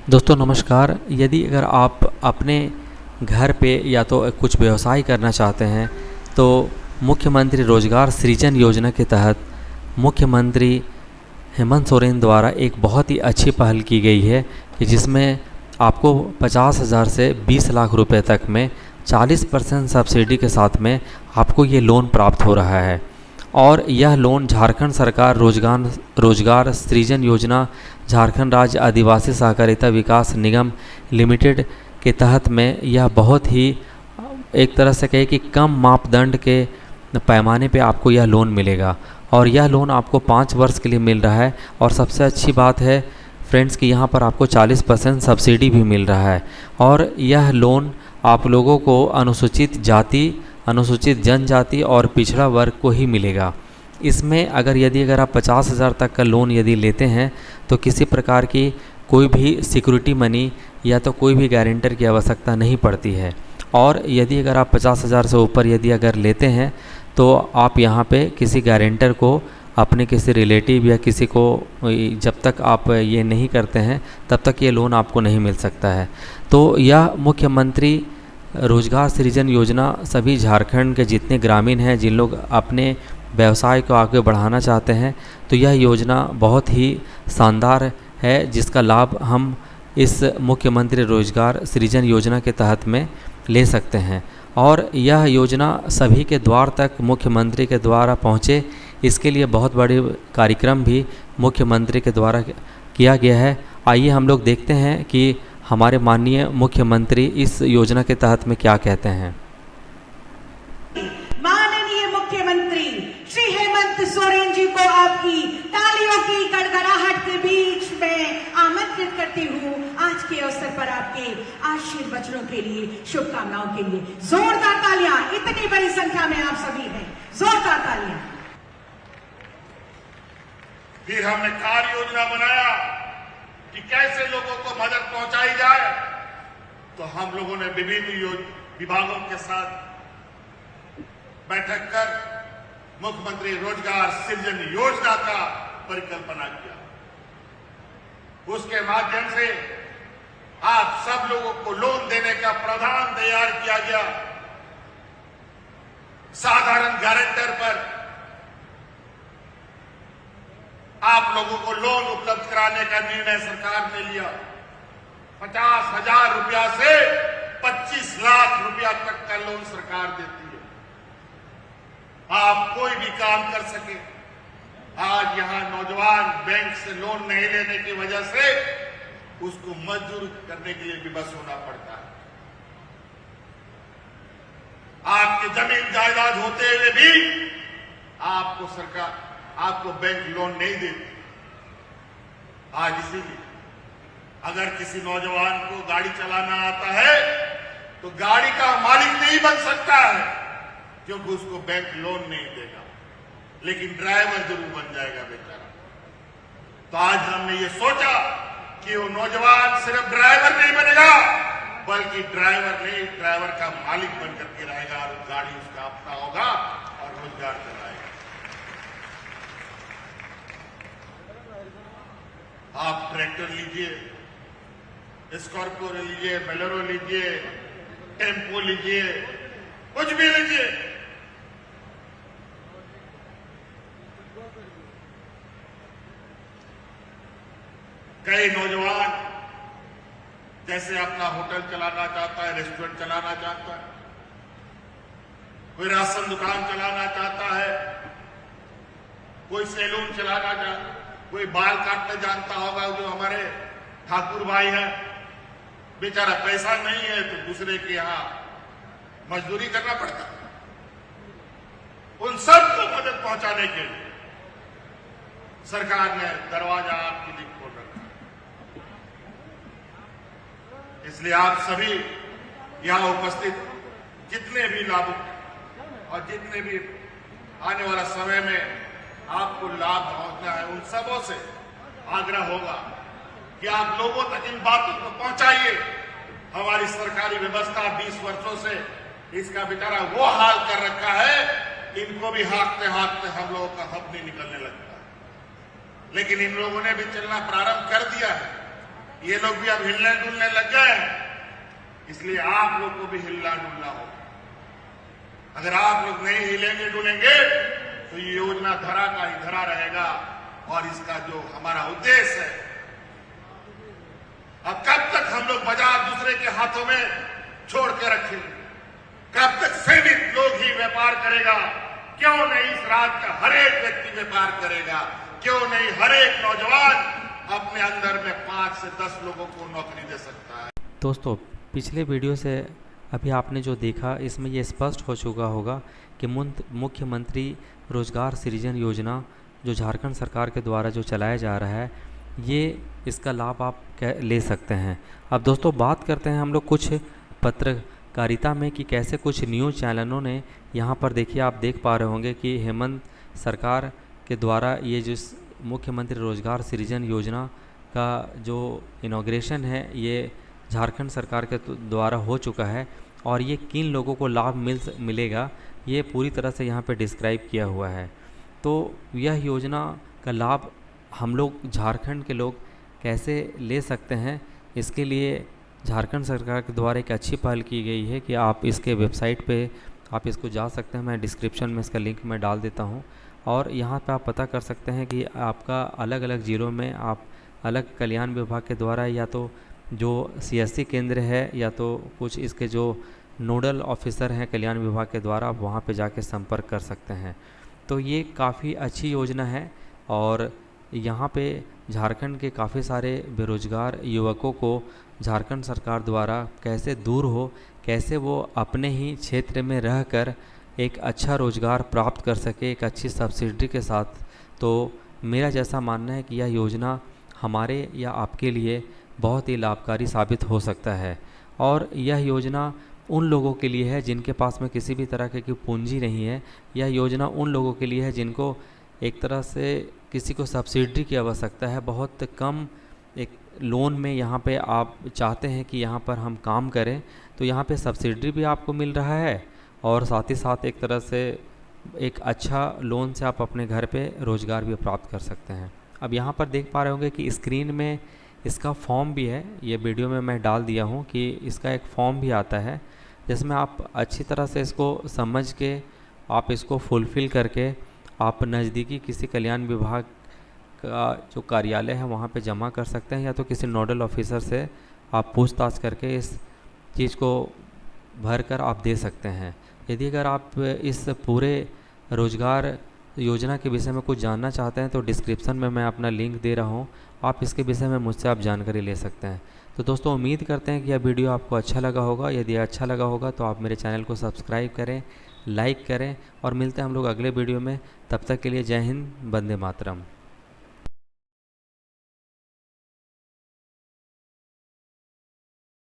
दोस्तों नमस्कार। यदि अगर आप अपने घर पे या तो कुछ व्यवसाय करना चाहते हैं तो मुख्यमंत्री रोज़गार सृजन योजना के तहत मुख्यमंत्री हेमंत सोरेन द्वारा एक बहुत ही अच्छी पहल की गई है कि जिसमें आपको 50,000 से 20 लाख रुपए तक में 40% सब्सिडी के साथ में आपको ये लोन प्राप्त हो रहा है। और यह लोन झारखंड सरकार रोज़गार सृजन योजना झारखंड राज्य आदिवासी सहकारिता विकास निगम लिमिटेड के तहत में यह बहुत ही एक तरह से कहे कि कम मापदंड के पैमाने पे आपको यह लोन मिलेगा और यह लोन आपको 5 वर्ष के लिए मिल रहा है। और सबसे अच्छी बात है फ्रेंड्स कि यहाँ पर आपको 40% सब्सिडी भी मिल रहा है और यह लोन आप लोगों को अनुसूचित जाति, अनुसूचित जनजाति और पिछड़ा वर्ग को ही मिलेगा। इसमें अगर आप 50,000 तक का लोन यदि लेते हैं तो किसी प्रकार की कोई भी सिक्योरिटी मनी या तो कोई भी गारंटर की आवश्यकता नहीं पड़ती है। और यदि अगर आप 50,000 से ऊपर अगर लेते हैं तो आप यहाँ पे किसी गारंटर को अपने किसी रिलेटिव या किसी को जब तक आप ये नहीं करते हैं तब तक ये लोन आपको नहीं मिल सकता है। तो यह मुख्यमंत्री रोज़गार सृजन योजना सभी झारखंड के जितने ग्रामीण हैं जिन लोग अपने व्यवसाय को आगे बढ़ाना चाहते हैं तो यह योजना बहुत ही शानदार है जिसका लाभ हम इस मुख्यमंत्री रोज़गार सृजन योजना के तहत में ले सकते हैं। और यह योजना सभी के द्वार तक मुख्यमंत्री के द्वारा पहुँचे, इसके लिए बहुत बड़े कार्यक्रम भी मुख्यमंत्री के द्वारा किया गया है। आइए हम लोग देखते हैं कि हमारे माननीय मुख्यमंत्री इस योजना के तहत में क्या कहते हैं। माननीय मुख्यमंत्री श्री हेमंत सोरेन जी को आपकी तालियों की गड़गड़ाहट के बीच में आमंत्रित करती हूँ आज के अवसर पर आपके आशीर्वचनों के लिए, शुभकामनाओं के लिए जोरदार तालियां। इतनी बड़ी संख्या में आप सभी हैं, जोरदार तालियां। फिर हमने कार्य योजना बनाया कि कैसे लोगों को मदद पहुंचाई जाए, तो हम लोगों ने विभिन्न विभागों के साथ बैठक कर मुख्यमंत्री रोजगार सृजन योजना का परिकल्पना किया। उसके माध्यम से आप सब लोगों को लोन देने का प्रावधान तैयार किया गया। साधारण गारंटर पर आप लोगों को लोन उपलब्ध कराने का निर्णय सरकार ने लिया। 50,000 रुपया से 25 लाख रुपया तक का लोन सरकार देती है। आप कोई भी काम कर सके। आज यहां नौजवान बैंक से लोन नहीं लेने की वजह से उसको मजदूर करने के लिए विवश होना पड़ता है। आपके जमीन जायदाद होते हुए भी आपको सरकार, आपको बैंक लोन नहीं देती। आज इसीलिए अगर किसी नौजवान को गाड़ी चलाना आता है तो गाड़ी का मालिक नहीं बन सकता है क्योंकि उसको बैंक लोन नहीं देगा, लेकिन ड्राइवर जरूर बन जाएगा बेचारा। तो आज हमने ये सोचा कि वो नौजवान सिर्फ ड्राइवर नहीं बनेगा बल्कि ड्राइवर का मालिक बनकर के रहेगा और गाड़ी उसका अपना होगा और रोजगार चलाएगा। आप ट्रैक्टर लीजिए, स्कॉर्पियो लीजिए, बोलेरो लीजिए, टेम्पो लीजिए, कुछ भी लीजिए, कई नौजवान जैसे अपना होटल चलाना चाहता है, रेस्टोरेंट चलाना चाहता है, कोई राशन दुकान चलाना चाहता है, कोई सैलून चलाना चाहता है, कोई बाल काटने जानता होगा। जो हमारे ठाकुर भाई हैं, बेचारा पैसा नहीं है तो दूसरे के यहां मजदूरी करना पड़ता है। उन सबको मदद पहुंचाने के लिए सरकार ने दरवाजा आपके लिए खोल रखा है। इसलिए आप सभी यहां उपस्थित जितने भी लाभुक और जितने भी आने वाला समय में आपको लाभ पहुंचना है, उन सबों से आग्रह होगा कि आप लोगों तक इन बातों को पहुंचाइए। हमारी सरकारी व्यवस्था 20 वर्षों से इसका बेचारा वो हाल कर रखा है, इनको भी हाँकते हाँकते हम लोगों का हक नहीं निकलने लगता है। लेकिन इन लोगों ने भी चलना प्रारंभ कर दिया है। ये लोग भी अब हिलने डुलने लग गए हैं, इसलिए आप लोग को भी हिलना डुलना होगा। अगर आप लोग नहीं हिलेंगे डुलेंगे तो ये योजना धरा का ही धरा रहेगा। और इसका जो हमारा उद्देश्य है, अब कब तक हम लोग बाजार दूसरे के हाथों में छोड़ के रखेंगे? कब तक सीमित लोग ही व्यापार करेगा? क्यों नहीं इस राज्य का हर एक व्यक्ति व्यापार करेगा? क्यों नहीं हर एक नौजवान अपने अंदर में 5 से 10 लोगों को नौकरी दे सकता है? दोस्तों, पिछले वीडियो से अभी आपने जो देखा, इसमें ये स्पष्ट हो चुका होगा कि मुख्यमंत्री रोजगार सृजन योजना जो झारखंड सरकार के द्वारा जो चलाया जा रहा है, ये इसका लाभ आप ले सकते हैं। अब दोस्तों, बात करते हैं हम लोग कुछ पत्रकारिता में कि कैसे कुछ न्यूज़ चैनलों ने यहाँ पर, देखिए आप देख पा रहे होंगे कि हेमंत सरकार के द्वारा ये जो मुख्यमंत्री रोजगार सृजन योजना का जो इनॉग्रेशन है, ये झारखंड सरकार के द्वारा हो चुका है। और ये किन लोगों को लाभ मिलेगा, ये पूरी तरह से यहाँ पे डिस्क्राइब किया हुआ है। तो यह योजना का लाभ हम लोग झारखंड के लोग कैसे ले सकते हैं, इसके लिए झारखंड सरकार के द्वारा एक अच्छी पहल की गई है कि आप इसके वेबसाइट पे आप इसको जा सकते हैं। मैं डिस्क्रिप्शन में इसका लिंक मैं डाल देता हूँ, और यहाँ पे आप पता कर सकते हैं कि आपका अलग अलग ज़िलों में आप अलग कल्याण विभाग के द्वारा, या तो जो CSC केंद्र है, या तो कुछ इसके जो नोडल ऑफिसर हैं कल्याण विभाग के द्वारा, आप वहाँ पे जाके संपर्क कर सकते हैं। तो ये काफ़ी अच्छी योजना है, और यहाँ पे झारखंड के काफ़ी सारे बेरोजगार युवकों को झारखंड सरकार द्वारा कैसे दूर हो, कैसे वो अपने ही क्षेत्र में रहकर एक अच्छा रोज़गार प्राप्त कर सके एक अच्छी सब्सिडी के साथ। तो मेरा जैसा मानना है कि यह योजना हमारे या आपके लिए बहुत ही लाभकारी साबित हो सकता है। और यह योजना उन लोगों के लिए है जिनके पास में किसी भी तरह की पूंजी नहीं है। यह योजना उन लोगों के लिए है जिनको एक तरह से किसी को सब्सिडी की आवश्यकता है, बहुत कम एक लोन में यहाँ पे आप चाहते हैं कि यहाँ पर हम काम करें, तो यहाँ पे सब्सिडी भी आपको मिल रहा है, और साथ ही साथ एक तरह से एक अच्छा लोन से आप अपने घर पे रोज़गार भी प्राप्त कर सकते हैं। अब यहाँ पर देख पा रहे होंगे कि स्क्रीन में इसका फॉर्म भी है, ये वीडियो में मैं डाल दिया हूँ कि इसका एक फॉर्म भी आता है, जिसमें आप अच्छी तरह से इसको समझ के आप इसको फुलफ़िल करके आप नज़दीकी किसी कल्याण विभाग का जो कार्यालय है वहाँ पे जमा कर सकते हैं, या तो किसी नोडल ऑफिसर से आप पूछताछ करके इस चीज़ को भर कर आप दे सकते हैं। यदि अगर आप इस पूरे रोज़गार योजना के विषय में कुछ जानना चाहते हैं तो डिस्क्रिप्शन में मैं अपना लिंक दे रहा हूँ, आप इसके विषय में मुझसे आप जानकारी ले सकते हैं। तो दोस्तों, उम्मीद करते हैं कि यह वीडियो आपको अच्छा लगा होगा। यदि अच्छा लगा होगा तो आप मेरे चैनल को सब्सक्राइब करें, लाइक करें, और मिलते हैं हम लोग अगले वीडियो में। तब तक के लिए जय हिंद, वंदे मातरम।